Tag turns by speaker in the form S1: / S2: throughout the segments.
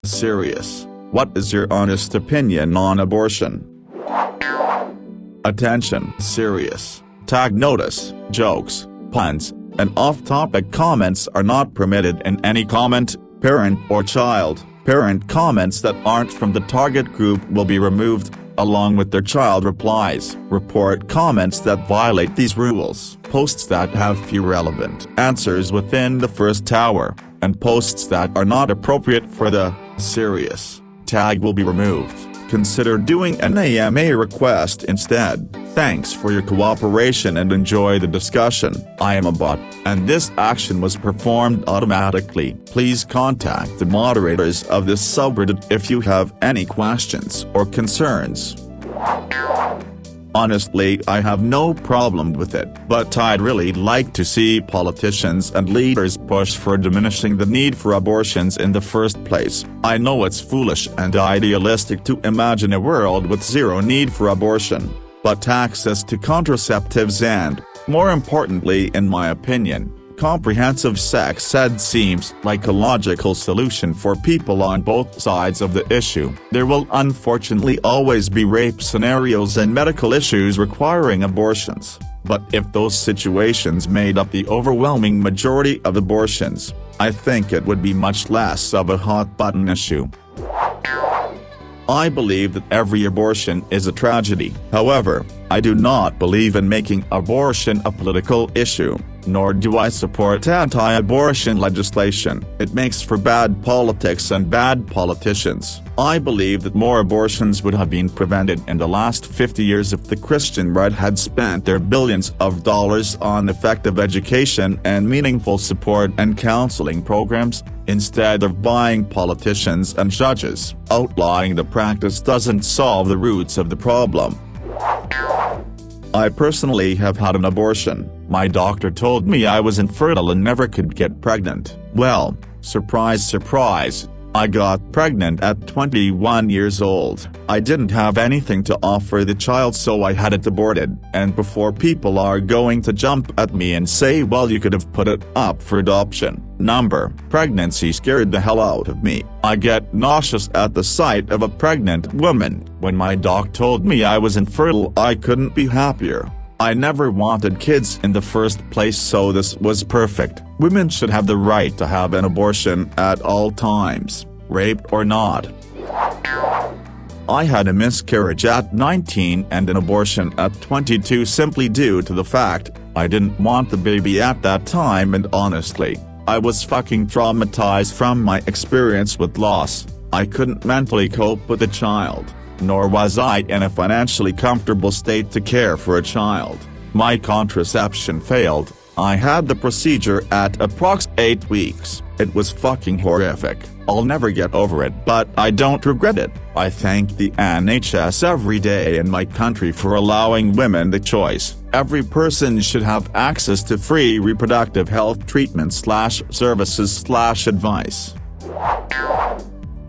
S1: serious. What is your honest opinion on abortion? Attention, serious. Tag notice, jokes, puns, and off-topic comments are not permitted in any comment, parent or child. Parent comments that aren't from the target group will be removed, along with their child replies. Report comments that violate these rules. Posts that have few relevant answers within the first hour, and posts that are not appropriate for the serious tag will be removed. Consider doing an AMA request instead. Thanks for your cooperation and enjoy the discussion. I am a bot, and this action was performed automatically. Please contact the moderators of this subreddit if you have any questions or concerns. Honestly, I have no problem with it, but I'd really like to see politicians and leaders push for diminishing the need for abortions in the first place. I know it's foolish and idealistic to imagine a world with zero need for abortion, but access to contraceptives and, more importantly in my opinion, comprehensive sex ed seems like a logical solution for people on both sides of the issue. There will unfortunately always be rape scenarios and medical issues requiring abortions, but if those situations made up the overwhelming majority of abortions, I think it would be much less of a hot-button issue. I believe that every abortion is a tragedy. However, I do not believe in making abortion a political issue, nor do I support anti-abortion legislation. It makes for bad politics and bad politicians. I believe that more abortions would have been prevented in the last 50 years if the Christian right had spent their billions of dollars on effective education and meaningful support and counseling programs, instead of buying politicians and judges. Outlawing the practice doesn't solve the roots of the problem. I personally have had an abortion. My doctor told me I was infertile and never could get pregnant. Well, surprise surprise, I got pregnant at 21 years old. I didn't have anything to offer the child, so I had it aborted. And before people are going to jump at me and say, well, you could have put it up for adoption. Pregnancy scared the hell out of me. I get nauseous at the sight of a pregnant woman. When my doc told me I was infertile, I couldn't be happier. I never wanted kids in the first place, so this was perfect. Women should have the right to have an abortion at all times, raped or not. I had a miscarriage at 19 and an abortion at 22 simply due to the fact I didn't want the baby at that time, and honestly, I was fucking traumatized from my experience with loss. I couldn't mentally cope with a child, nor was I in a financially comfortable state to care for a child. My contraception failed. I had the procedure at approx 8 weeks. It was fucking horrific. I'll never get over it, but I don't regret it. I thank the NHS every day in my country for allowing women the choice. Every person should have access to free reproductive health treatments/services/advice.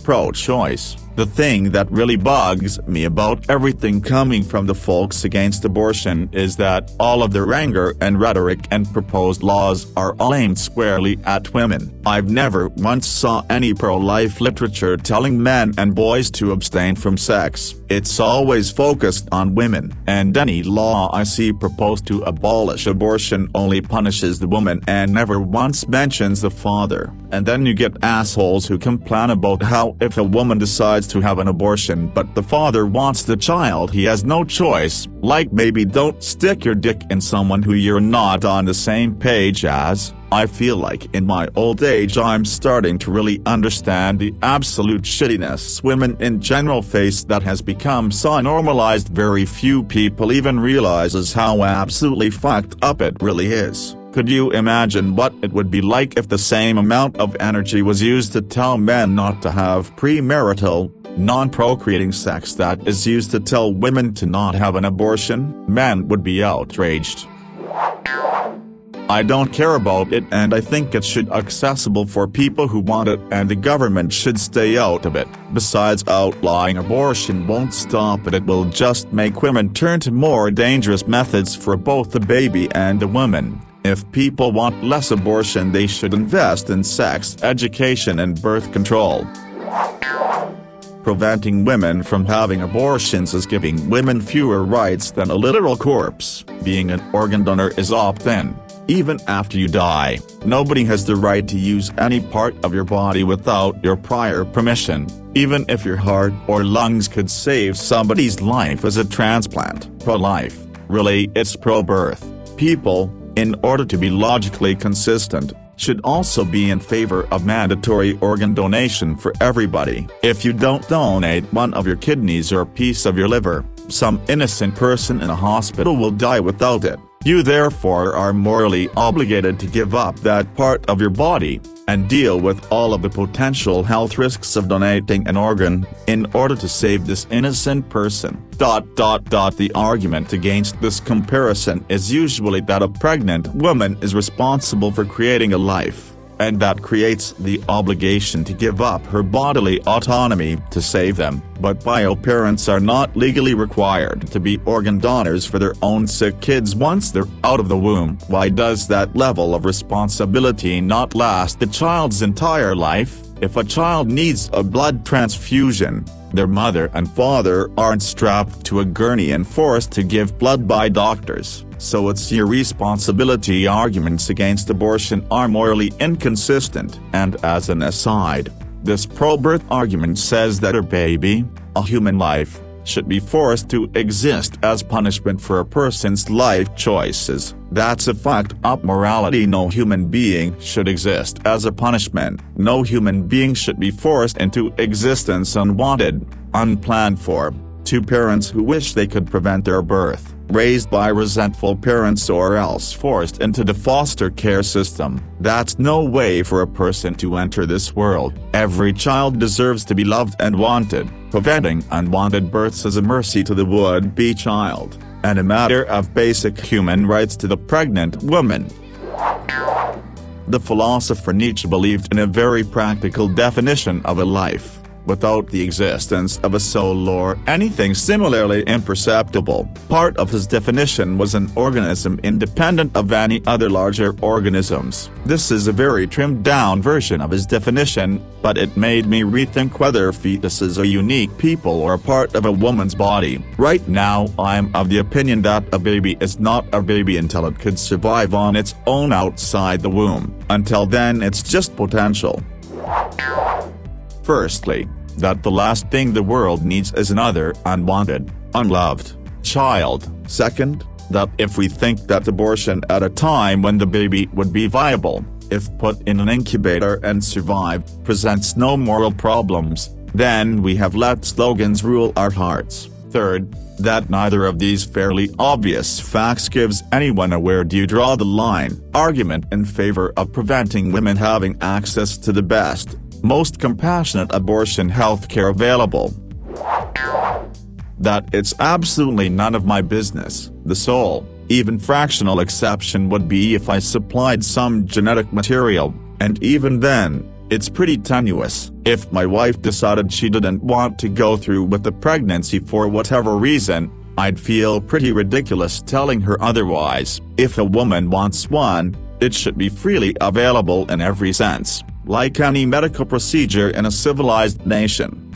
S1: Pro-choice. The thing that really bugs me about everything coming from the folks against abortion is that all of their anger and rhetoric and proposed laws are all aimed squarely at women. I've never once saw any pro-life literature telling men and boys to abstain from sex. It's always focused on women, and any law I see proposed to abolish abortion only punishes the woman and never once mentions the father. And then you get assholes who complain about how if a woman decides to have an abortion but the father wants the child, he has no choice. Like, maybe don't stick your dick in someone who you're not on the same page as. I feel like in my old age I'm starting to really understand the absolute shittiness women in general face that has become so normalized very few people even realizes how absolutely fucked up it really is. Could you imagine what it would be like if the same amount of energy was used to tell men not to have premarital, non-procreating sex that is used to tell women to not have an abortion? Men would be outraged. I don't care about it, and I think it should be accessible for people who want it, and the government should stay out of it. Besides, outlawing abortion won't stop it, it will just make women turn to more dangerous methods for both the baby and the woman. If people want less abortion, they should invest in sex education and birth control. preventing women from having abortions is giving women fewer rights than a literal corpse. Being an organ donor is opt-in. Even after you die, nobody has the right to use any part of your body without your prior permission, even if your heart or lungs could save somebody's life as a transplant. Pro-life. Really, it's pro-birth. People, in order to be logically consistent, should also be in favor of mandatory organ donation for everybody. If you don't donate one of your kidneys or a piece of your liver, some innocent person in a hospital will die without it. You therefore are morally obligated to give up that part of your body, and deal with all of the potential health risks of donating an organ, in order to save this innocent person. The argument against this comparison is usually that a pregnant woman is responsible for creating a life, and that creates the obligation to give up her bodily autonomy to save them. But bio parents are not legally required to be organ donors for their own sick kids once they're out of the womb. Why does that level of responsibility not last the child's entire life? If a child needs a blood transfusion, their mother and father aren't strapped to a gurney and forced to give blood by doctors. So it's your responsibility. Arguments against abortion are morally inconsistent. And as an aside, this pro-birth argument says that a baby, a human life, should be forced to exist as punishment for a person's life choices. That's a fact of morality. No human being should exist as a punishment. No human being should be forced into existence unwanted, unplanned for. Two parents who wish they could prevent their birth, raised by resentful parents or else forced into the foster care system. That's no way for a person to enter this world. Every child deserves to be loved and wanted. Preventing unwanted births is a mercy to the would-be child, and a matter of basic human rights to the pregnant woman. The philosopher Nietzsche believed in a very practical definition of a life, without the existence of a soul or anything similarly imperceptible. Part of his definition was an organism independent of any other larger organisms. This is a very trimmed-down version of his definition, but it made me rethink whether fetuses are unique people or part of a woman's body. Right now I'm of the opinion that a baby is not a baby until it could survive on its own outside the womb. Until then it's just potential. Firstly, that the last thing the world needs is another unwanted, unloved child. Second, that if we think that abortion at a time when the baby would be viable, if put in an incubator and survive, presents no moral problems, then we have let slogans rule our hearts. Third, that neither of these fairly obvious facts gives anyone a "where do you draw the line" argument in favor of preventing women having access to the best, most compassionate abortion healthcare available. That it's absolutely none of my business. The sole, even fractional exception would be if I supplied some genetic material, and even then, it's pretty tenuous. If my wife decided she didn't want to go through with the pregnancy for whatever reason, I'd feel pretty ridiculous telling her otherwise. If a woman wants one, it should be freely available in every sense, like any medical procedure in a civilized nation.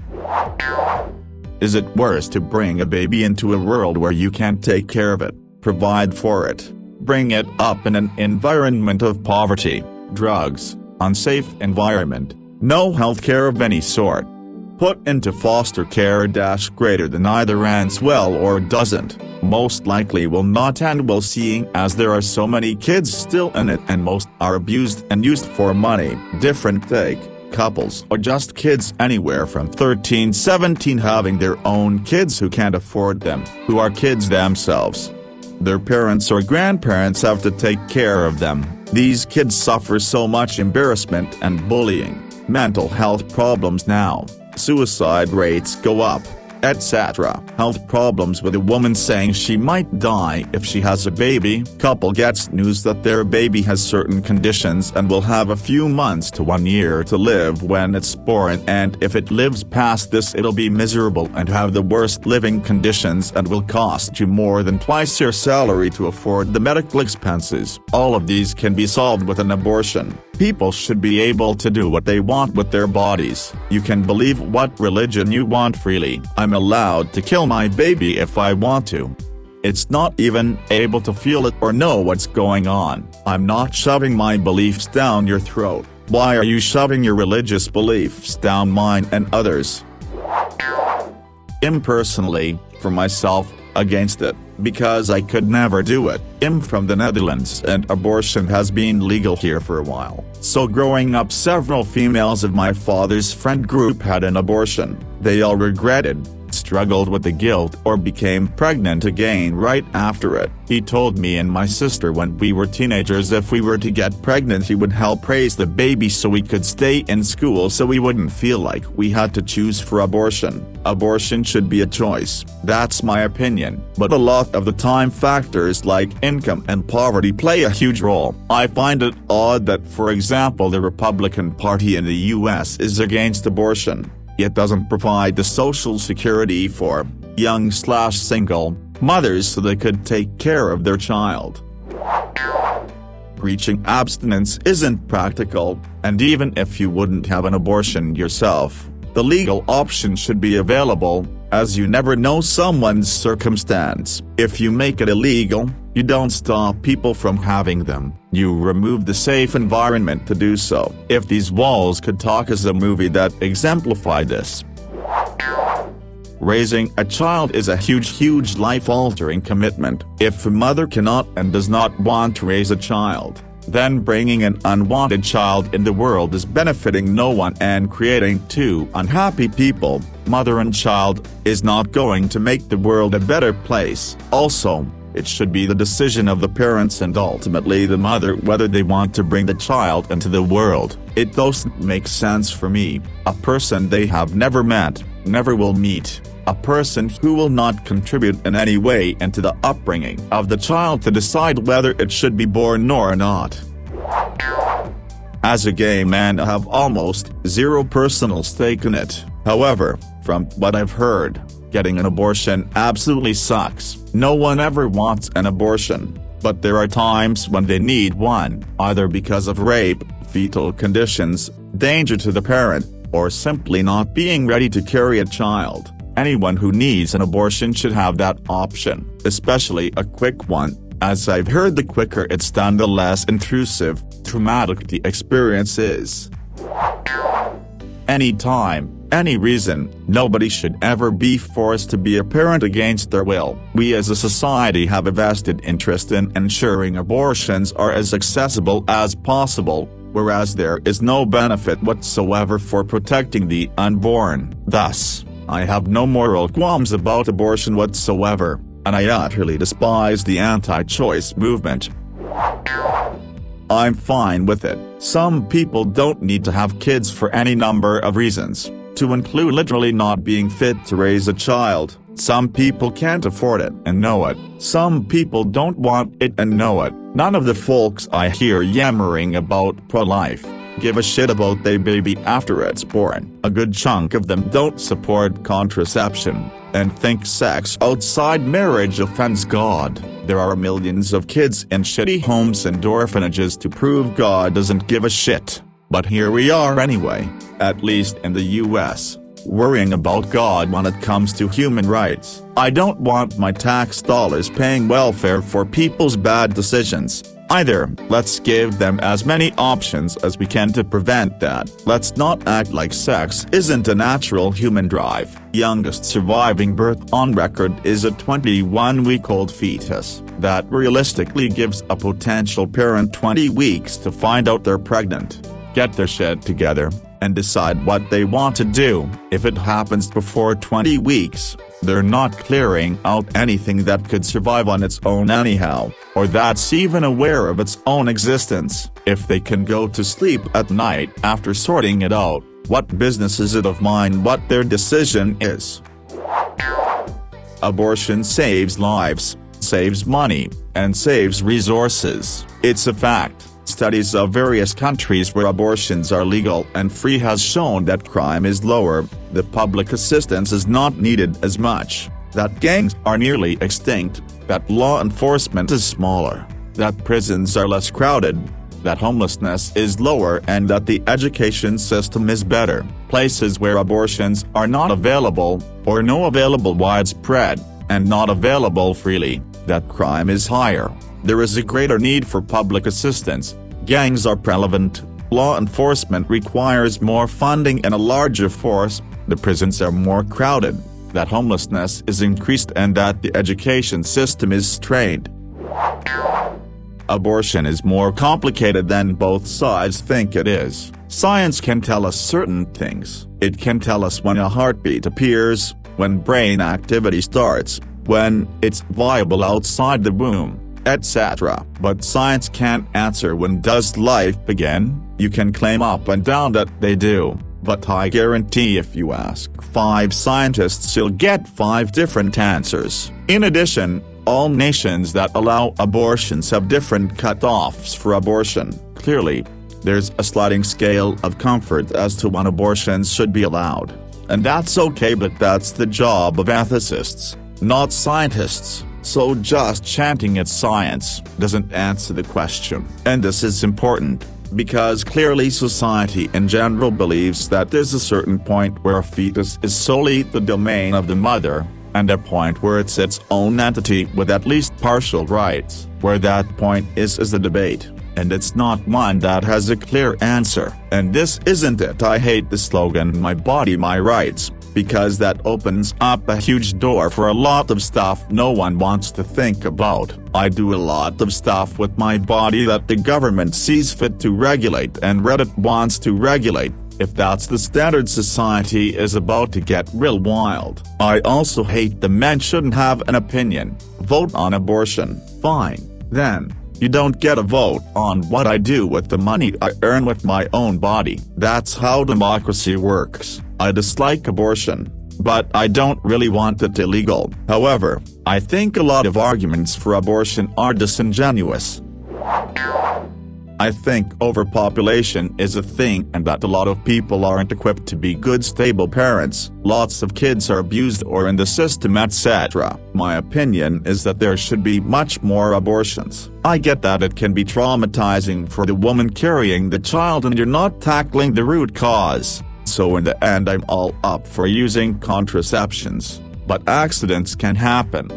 S1: Is it worse to bring a baby into a world where you can't take care of it, provide for it, bring it up in an environment of poverty, drugs, unsafe environment, no healthcare of any sort, put into foster care - greater than either ends well or doesn't, most likely will not end well, seeing as there are so many kids still in it and most are abused and used for money. Different take. Couples or just kids anywhere from 13–17 having their own kids who can't afford them, who are kids themselves. Their parents or grandparents have to take care of them. These kids suffer so much embarrassment and bullying, mental health problems now, suicide rates go up, etc. Health problems with a woman saying she might die if she has a baby. Couple gets news that their baby has certain conditions and will have a few months to 1 year to live when it's born, and if it lives past this it'll be miserable and have the worst living conditions and will cost you more than twice your salary to afford the medical expenses. All of these can be solved with an abortion. People should be able to do what they want with their bodies. You can believe what religion you want freely. I'm allowed to kill my baby if I want to. It's not even able to feel it or know what's going on. I'm not shoving my beliefs down your throat. Why are you shoving your religious beliefs down mine and others? Impersonally, for myself, against it, because I could never do it. I'm from the Netherlands and abortion has been legal here for a while. So growing up, several females of my father's friend group had an abortion. They all regretted, struggled with the guilt, or became pregnant again right after it. He told me and my sister when we were teenagers if we were to get pregnant he would help raise the baby so we could stay in school so we wouldn't feel like we had to choose for abortion. Abortion should be a choice. That's my opinion, but a lot of the time factors like income and poverty play a huge role. I find it odd that, for example, the Republican Party in the US is against abortion, yet doesn't provide the social security for young/single mothers so they could take care of their child. Preaching abstinence isn't practical, and even if you wouldn't have an abortion yourself, the legal option should be available, as you never know someone's circumstance. If you make it illegal, you don't stop people from having them, you remove the safe environment to do so. If These Walls Could Talk is a movie that exemplified this. Raising a child is a huge life-altering commitment. If a mother cannot and does not want to raise a child, then bringing an unwanted child in the world is benefiting no one and creating two unhappy people, mother and child, is not going to make the world a better place. Also, it should be the decision of the parents and ultimately the mother whether they want to bring the child into the world. It doesn't make sense for me, a person they have never met, never will meet, a person who will not contribute in any way into the upbringing of the child to decide whether it should be born or not. As a gay man, I have almost zero personal stake in it. However, from what I've heard, getting an abortion absolutely sucks. No one ever wants an abortion, but there are times when they need one, either because of rape, fetal conditions, danger to the parent, or simply not being ready to carry a child. Anyone who needs an abortion should have that option, especially a quick one, as I've heard the quicker it's done the less intrusive, traumatic the experience is. Anytime, any reason, nobody should ever be forced to be a parent against their will. We as a society have a vested interest in ensuring abortions are as accessible as possible, whereas there is no benefit whatsoever for protecting the unborn. Thus, I have no moral qualms about abortion whatsoever, and I utterly despise the anti-choice movement. I'm fine with it. Some people don't need to have kids for any number of reasons, to include literally not being fit to raise a child. Some people can't afford it and know it. Some people don't want it and know it. None of the folks I hear yammering about pro-life give a shit about their baby after it's born. A good chunk of them don't support contraception, and think sex outside marriage offends God. There are millions of kids in shitty homes and orphanages to prove God doesn't give a shit. But here we are anyway, at least in the US, worrying about God when it comes to human rights. I don't want my tax dollars paying welfare for people's bad decisions, either. Let's give them as many options as we can to prevent that. Let's not act like sex isn't a natural human drive. Youngest surviving birth on record is a 21-week-old fetus. That realistically gives a potential parent 20 weeks to find out they're pregnant, get their shit together, and decide what they want to do. If it happens before 20 weeks, they're not clearing out anything that could survive on its own anyhow, or that's even aware of its own existence. If they can go to sleep at night after sorting it out, what business is it of mine what their decision is? Abortion saves lives, saves money, and saves resources. It's a fact. Studies of various countries where abortions are legal and free has shown that crime is lower, the public assistance is not needed as much, that gangs are nearly extinct, that law enforcement is smaller, that prisons are less crowded, that homelessness is lower and that the education system is better. Places where abortions are not available, or no available widespread, and not available freely, that crime is higher. There is a greater need for public assistance, gangs are prevalent, law enforcement requires more funding and a larger force, the prisons are more crowded, that homelessness is increased and that the education system is strained. Abortion is more complicated than both sides think it is. Science can tell us certain things. It can tell us when a heartbeat appears, when brain activity starts, when it's viable outside the womb, etc. But science can't answer when does life begin. You can claim up and down that they do, but I guarantee if you ask 5 scientists you'll get 5 different answers. In addition, all nations that allow abortions have different cutoffs for abortion. Clearly, there's a sliding scale of comfort as to when abortions should be allowed. And that's okay, but that's the job of ethicists, not scientists. So just chanting it's science doesn't answer the question. And this is important, because clearly society in general believes that there's a certain point where a fetus is solely the domain of the mother, and a point where it's its own entity with at least partial rights. Where that point is a debate, and it's not one that has a clear answer. And this isn't it. I hate the slogan "My body, my rights," because that opens up a huge door for a lot of stuff no one wants to think about. I do a lot of stuff with my body that the government sees fit to regulate and Reddit wants to regulate. If that's the standard, society is about to get real wild. I also hate the men shouldn't have an opinion. Vote on abortion. Fine, then. You don't get a vote on what I do with the money I earn with my own body. That's how democracy works. I dislike abortion, but I don't really want it illegal. However, I think a lot of arguments for abortion are disingenuous. I think overpopulation is a thing and that a lot of people aren't equipped to be good stable parents, lots of kids are abused or in the system, etc. My opinion is that there should be much more abortions. I get that it can be traumatizing for the woman carrying the child and you're not tackling the root cause. So in the end I'm all up for using contraceptions, but accidents can happen.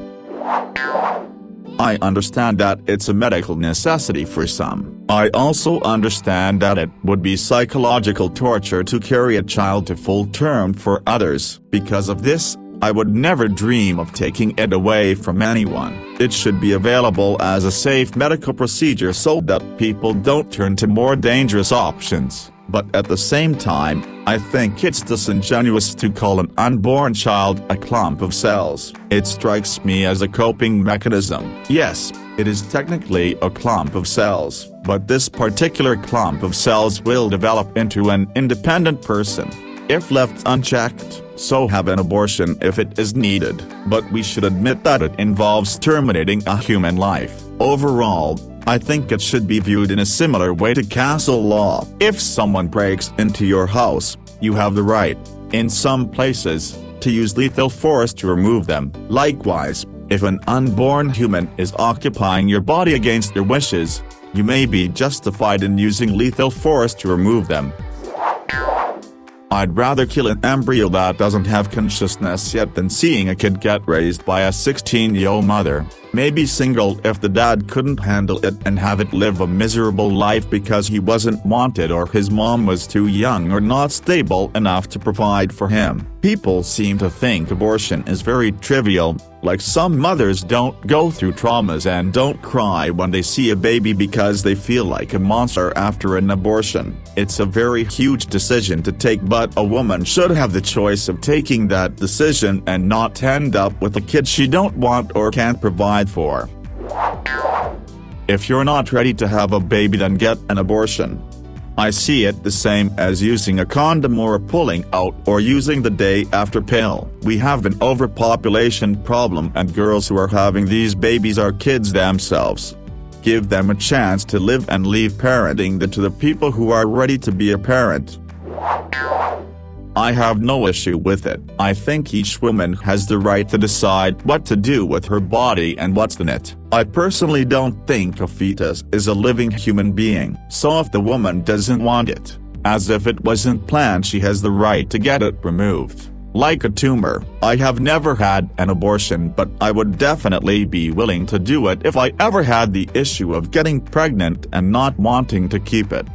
S1: I understand that it's a medical necessity for some. I also understand that it would be psychological torture to carry a child to full term for others. Because of this, I would never dream of taking it away from anyone. It should be available as a safe medical procedure so that people don't turn to more dangerous options. But at the same time, I think it's disingenuous to call an unborn child a clump of cells. It strikes me as a coping mechanism. Yes, it is technically a clump of cells, but this particular clump of cells will develop into an independent person if left unchecked, so have an abortion if it is needed. But we should admit that it involves terminating a human life. Overall, I think it should be viewed in a similar way to castle law. If someone breaks into your house, you have the right, in some places, to use lethal force to remove them. Likewise, if an unborn human is occupying your body against your wishes, you may be justified in using lethal force to remove them. I'd rather kill an embryo that doesn't have consciousness yet than seeing a kid get raised by a 16-year-old mother, maybe single if the dad couldn't handle it, and have it live a miserable life because he wasn't wanted or his mom was too young or not stable enough to provide for him. People seem to think abortion is very trivial, like some mothers don't go through traumas and don't cry when they see a baby because they feel like a monster after an abortion. It's a very huge decision to take, but a woman should have the choice of taking that decision and not end up with a kid she don't want or can't provide for. If you're not ready to have a baby, then get an abortion. I see it the same as using a condom or pulling out or using the day after pill. We have an overpopulation problem and girls who are having these babies are kids themselves. Give them a chance to live and leave parenting to the people who are ready to be a parent. I have no issue with it. I think each woman has the right to decide what to do with her body and what's in it. I personally don't think a fetus is a living human being. So if the woman doesn't want it, as if it wasn't planned, she has the right to get it removed. Like a tumor, I have never had an abortion, but I would definitely be willing to do it if I ever had the issue of getting pregnant and not wanting to keep it.